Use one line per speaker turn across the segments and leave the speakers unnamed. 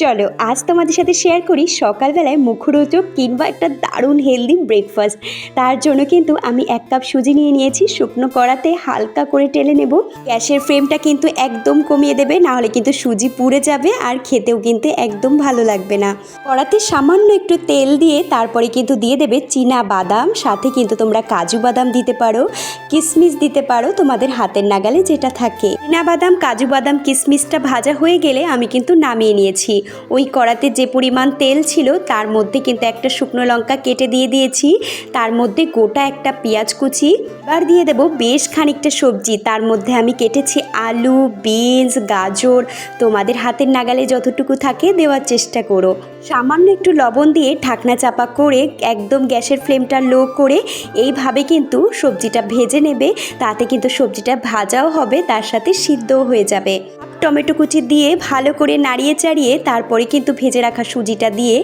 চলো আজ তোমাদের সাথে শেয়ার করি সকালবেলায় মুখরোচক কিংবা একটা দারুণ হেলদি ব্রেকফাস্ট। তার জন্য কিন্তু আমি 1 কাপ সুজি নিয়ে নিয়েছি। শুকনো কড়াতে হালকা করে টেলে নেব। গ্যাসের ফ্লেমটা কিন্তু একদম কমিয়ে দেবে, নাহলে কিন্তু সুজি পুড়ে যাবে আর খেতেও কিন্তু একদম ভালো লাগবে না। কড়াতে সামান্য একটু তেল দিয়ে তারপরে কিন্তু দিয়ে দেবে চীনা বাদাম, সাথে কিন্তু তোমরা কাজু বাদাম দিতে পারো, কিশমিশ দিতে পারো, তোমাদের হাতের নাগালে যেটা থাকে। চীনা বাদাম, কাজু বাদাম, কিশমিশটা ভাজা হয়ে গেলে আমি কিন্তু নামিয়ে নিয়েছি। ওই কড়াতে যে পরিমাণ তেল ছিল তার মধ্যে কিন্তু একটা শুকনো লঙ্কা কেটে দিয়ে দিয়েছি, তার মধ্যে গোটা একটা পেঁয়াজ কুচি। এবার দিয়ে দেবো বেশ খানিকটা সবজি, তার মধ্যে আমি কেটেছি আলু, বিনস, গাজর, তোমাদের হাতের নাগালে যতটুকু থাকে দেওয়ার চেষ্টা করো। সামান্য একটু লবণ দিয়ে ঢাকনা চাপা করে একদম গ্যাসের ফ্লেমটা লো করে এইভাবে কিন্তু সবজিটা ভেজে নেবে। তাতে কিন্তু সবজিটা ভাজাও হবে, তার সাথে সিদ্ধও হয়ে যাবে। টমেটো কুচি দিয়ে ভালো করে নাড়িয়ে চাড়িয়ে তারপরে কিন্তু ভেজে রাখা সুজিটা দিয়ে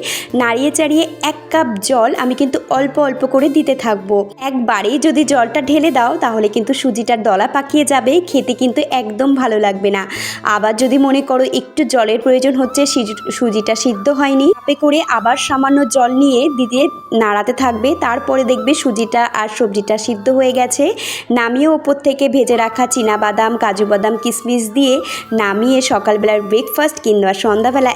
নাড়িয়ে চাড়িয়ে 1 কাপ জল আমি কিন্তু অল্প অল্প করে দিতে থাকবো। একবারেই যদি জলটা ঢেলে দাও তাহলে কিন্তু সুজিটার দলা পাকিয়ে যাবে, খেতে কিন্তু একদম ভালো লাগবে না। আবার যদি মনে করো একটু জলের প্রয়োজন হচ্ছে, সুজিটা সিদ্ধ হয়নি, তাতে করে আবার সামান্য জল নিয়ে দিয়ে নাড়াতে থাকবে। তারপরে দেখবে সুজিটা আর সবজিটা সিদ্ধ হয়ে গেছে। নামিয়ে ওপর থেকে ভেজে রাখা চীনা বাদাম, কাজু বাদাম, কিশমিশ দিয়ে নামিয়ে সকালবেলার ব্রেকফাস্ট কিংবা সন্ধ্যাবেলা